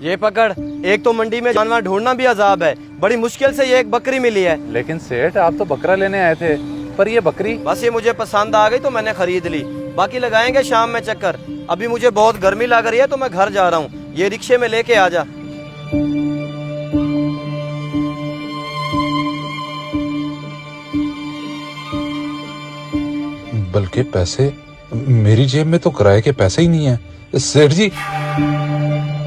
ये पकड़। एक तो मंडी में जानवर ढूंढना भी अजाब है, बड़ी मुश्किल से ये एक बकरी मिली है। लेकिन सेठ आप तो बकरा लेने आए थे, पर ये बकरी? बस ये मुझे पसंद आ गई तो मैंने खरीद ली। बाकी लगाएंगे शाम में चक्कर। अभी मुझे बहुत गर्मी लग रही है तो मैं घर जा रहा हूँ। ये रिक्शे में लेके आ जा। बल्कि पैसे मेरी जेब में तो किराए के पैसे ही नहीं है। सेठ जी,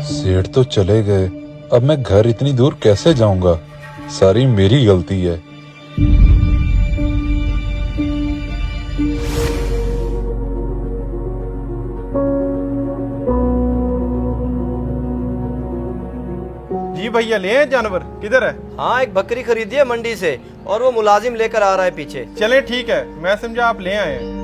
सेठ तो चले गए, अब मैं घर इतनी दूर कैसे जाऊंगा? सारी मेरी गलती है। जी भैया, ले आए जानवर? किधर है? हाँ, एक बकरी खरीदी है मंडी से और वो मुलाजिम लेकर आ रहा है पीछे। चले ठीक है, मैं समझा आप ले आए हैं।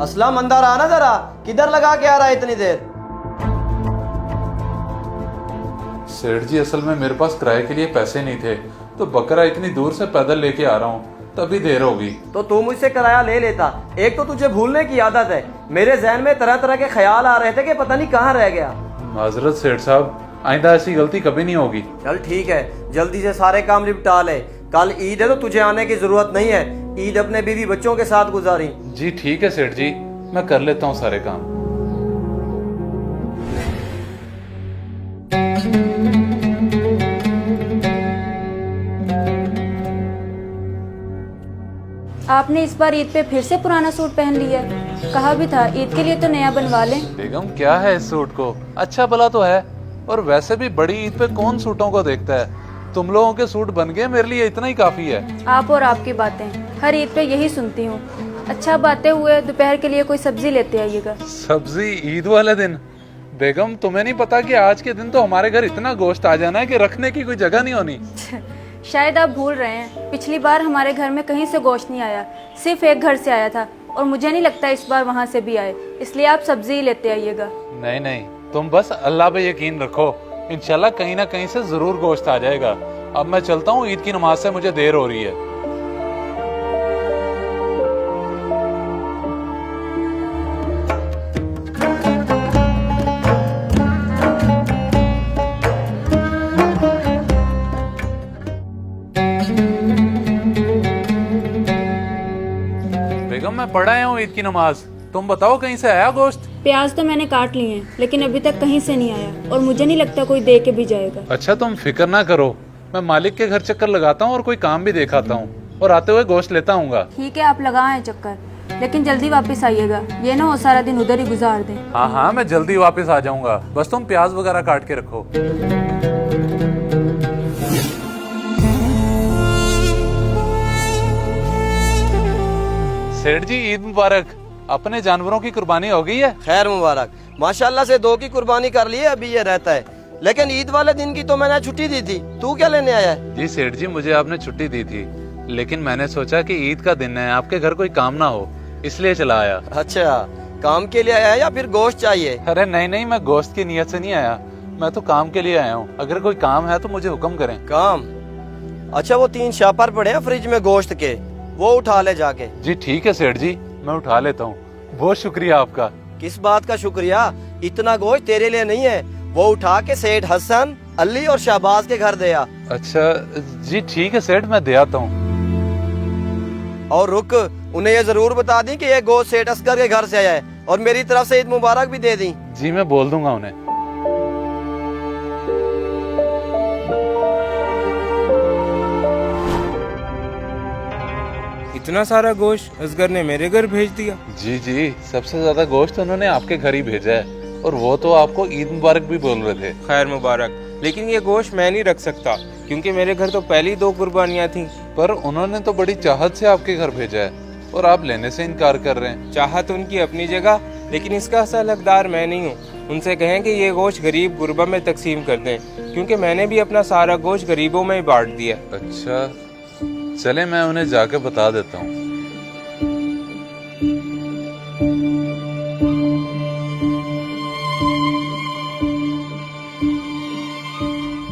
असलम, अंदर आना जरा। किधर लगा के आ रहा है इतनी देर? सेठ जी, असल में मेरे पास किराए के लिए पैसे नहीं थे, तो बकरा इतनी दूर से पैदल लेके आ रहा हूँ, तभी देर होगी। तो तू मुझसे किराया ले लेता। एक तो तुझे भूलने की आदत है। मेरे जहन में तरह तरह के ख्याल आ रहे थे कि पता नहीं कहाँ रह गया। माजरत सेठ साहब, आइंदा ऐसी गलती कभी नहीं होगी। चल ठीक है, जल्दी से सारे काम निपटा ले। कल ईद है तो तुझे आने की जरूरत नहीं है। ईद अपने बीवी बच्चों के साथ गुजारी। जी ठीक है सेठ जी, मैं कर लेता हूँ सारे काम। आपने इस बार ईद पे फिर से पुराना सूट पहन लिया। कहा भी था ईद के लिए तो नया बनवा लें। बेगम, क्या है इस सूट को? अच्छा भला तो है, और वैसे भी बड़ी ईद पे कौन सूटों को देखता है? तुम लोगों के सूट बन गए, मेरे लिए इतना ही काफी है। आप और आपकी बातें, हर ईद पे यही सुनती हूँ। अच्छा, बातें हुए, दोपहर के लिए कोई सब्जी लेते आइएगा। सब्जी ईद वाले दिन? बेगम, तुम्हें नहीं पता कि आज के दिन तो हमारे घर इतना गोश्त आ जाना है कि रखने की कोई जगह नहीं होनी। शायद आप भूल रहे हैं, पिछली बार हमारे घर में कहीं से गोश्त नहीं आया, सिर्फ एक घर से आया था, और मुझे नहीं लगता इस बार वहाँ से भी आए, इसलिए आप सब्जी ही लेते आइएगा। नहीं नहीं, तुम बस अल्लाह पे यकीन रखो, इंशाल्लाह कहीं ना कहीं से जरूर गोश्त आ जाएगा। अब मैं चलता हूँ, ईद की नमाज से मुझे देर हो रही है। बेगम, मैं पढ़ आया हूँ ईद की नमाज, तुम बताओ कहीं से आया गोश्त? प्याज तो मैंने काट लिए हैं, लेकिन अभी तक कहीं से नहीं आया, और मुझे नहीं लगता कोई दे के भी जाएगा। अच्छा, तुम फिक्र ना करो, मैं मालिक के घर चक्कर लगाता हूँ और कोई काम भी दिखाता हूँ, और आते हुए गोश्त लेता हूँगा। ठीक है, आप लगाएं चक्कर, लेकिन जल्दी वापस आइएगा, ये ना हो सारा दिन उधर ही गुजार दें। हाँ हाँ, मैं जल्दी वापस आ जाऊंगा, बस तुम प्याज वगैरह काट के रखो। सेठ जी, ईद मुबारक। अपने जानवरों की कुर्बानी हो गई है? खैर मुबारक। माशाल्लाह से 2 की कुर्बानी कर ली है, अभी ये रहता है। लेकिन ईद वाले दिन की तो मैंने छुट्टी दी थी। तू क्या लेने आया है? जी सेठ जी, मुझे आपने छुट्टी दी थी, लेकिन मैंने सोचा कि ईद का दिन है, आपके घर कोई काम ना हो, इसलिए चला आया। अच्छा, काम के लिए आया है या फिर गोश्त चाहिए? अरे नहीं नहीं, मैं गोश्त की नियत से नहीं आया, मैं तो काम के लिए आया हूँ। अगर कोई काम है तो मुझे हुक्म करें। काम? अच्छा, वो 3 शापर पड़े हैं फ्रिज में गोश्त के, वो उठा ले जाके। जी ठीक है सेठ जी, मैं उठा लेता हूँ, बहुत शुक्रिया आपका। किस बात का शुक्रिया? इतना गोश्त तेरे लिए नहीं है, वो उठा के सेठ हसन, अली और शहबाज के घर दे आ। अच्छा जी ठीक है सेठ, मैं दे आता हूँ। और रुक, उन्हें ये जरूर बता दी कि ये गोश्त सेठ असगर के घर से आया है, और मेरी तरफ से ईद मुबारक भी दे दी। जी मैं बोल दूंगा उन्हें। इतना सारा गोश्त असगर ने मेरे घर भेज दिया? जी जी, सबसे ज्यादा गोश्त उन्होंने आपके घर ही भेजा है, और वो तो आपको ईद मुबारक भी बोल रहे थे। खैर मुबारक, लेकिन ये गोश्त मैं नहीं रख सकता, क्योंकि मेरे घर तो पहली 2 कुर्बानियाँ थी। पर उन्होंने तो बड़ी चाहत से आपके घर भेजा है, और आप लेने से इनकार कर रहे हैं। चाहत उनकी अपनी जगह, लेकिन इसका असल हकदार मैं नहीं हूँ। उनसे कहें कि ये गोश्त गरीब गुरबा में तकसीम कर दें, क्योंकि मैंने भी अपना सारा गोश्त गरीबों में ही बांट दिया। अच्छा चले, मैं उन्हें जाके बता देता हूँ।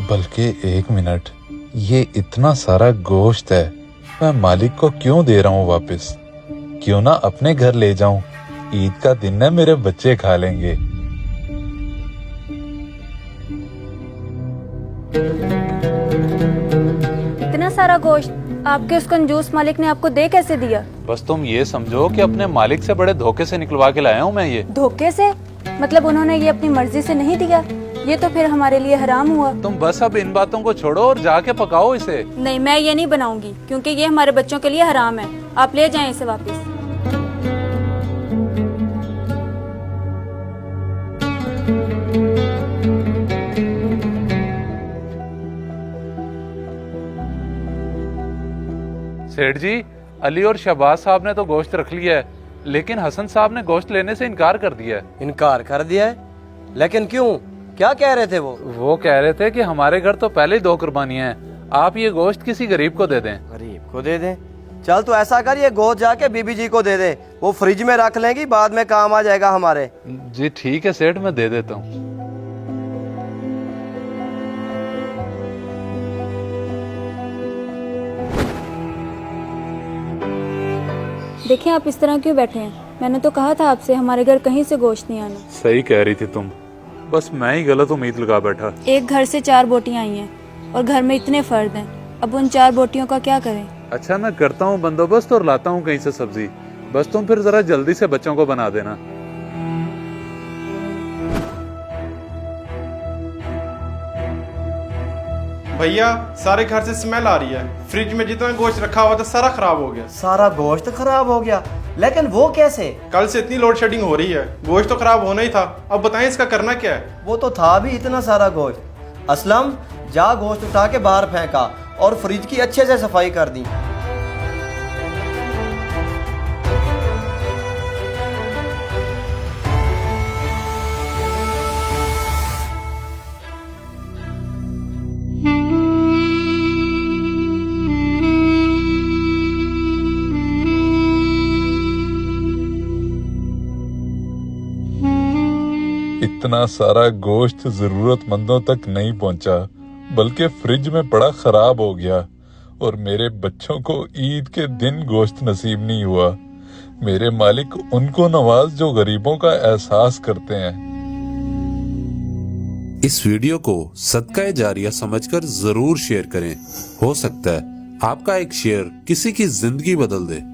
बल्कि 1 मिनट, ये इतना सारा गोश्त है, मैं मालिक को क्यों दे रहा हूँ वापस? क्यों ना अपने घर ले जाऊं। ईद का दिन है, मेरे बच्चे खा लेंगे। इतना सारा गोश्त आपके उस कंजूस मालिक ने आपको दे कैसे दिया? बस तुम ये समझो कि अपने मालिक से बड़े धोखे से निकलवा के लाया हूँ मैं ये। धोखे से? मतलब उन्होंने ये अपनी मर्जी से नहीं दिया? ये तो फिर हमारे लिए हराम हुआ। तुम बस अब इन बातों को छोड़ो और जाके पकाओ इसे। नहीं, मैं ये नहीं बनाऊंगी क्योंकि ये हमारे बच्चों के लिए हराम है। आप ले जाएं इसे वापस। सेठ जी, अली और शहबाज साहब ने तो गोश्त रख लिया है, लेकिन हसन साहब ने गोश्त लेने से इनकार कर दिया है। इनकार कर दिया है? लेकिन क्यों? क्या कह रहे थे वो कह रहे थे कि हमारे घर तो पहले ही 2 कुर्बानियां हैं, आप ये गोश्त किसी गरीब को दे दें। गरीब को दे दें? चल तो ऐसा कर, ये गोश्त जाके बीबी जी को दे दे, वो फ्रिज में रख लेंगी, बाद में काम आ जाएगा हमारे। जी ठीक है सेठ, मैं दे देता हूँ। देखिए, आप इस तरह क्यों बैठे हैं? मैंने तो कहा था आपसे हमारे घर कहीं से गोश्त नहीं आना। सही कह रही थी तुम, बस मैं ही गलत उम्मीद लगा बैठा। एक घर से 4 बोटियां आई हैं और घर में इतने फर्द हैं, अब उन 4 बोटियों का क्या करें? अच्छा, मैं करता हूँ बंदोबस्त और लाता हूँ कहीं से सब्जी, बस तुम फिर जरा जल्दी से बच्चों को बना देना। भैया सारे घर से स्मेल आ रही है, फ्रिज में जितना गोश्त रखा हुआ था सारा खराब हो गया। सारा गोश्त खराब हो गया? लेकिन वो कैसे? कल से इतनी लोड शेडिंग हो रही है, गोश्त तो खराब होना ही था। अब बताएं इसका करना क्या है? वो तो था भी इतना सारा गोश्त। असलम, जा गोश्त उठा के बाहर फेंका और फ्रिज की अच्छे से सफाई कर दी। इतना सारा गोश्त जरूरतमंदों तक नहीं पहुंचा, बल्कि फ्रिज में पड़ा खराब हो गया, और मेरे बच्चों को ईद के दिन गोश्त नसीब नहीं हुआ। मेरे मालिक उनको नवाज जो गरीबों का एहसास करते हैं। इस वीडियो को सदका जारिया समझकर जरूर शेयर करें। हो सकता है आपका एक शेयर किसी की जिंदगी बदल दे।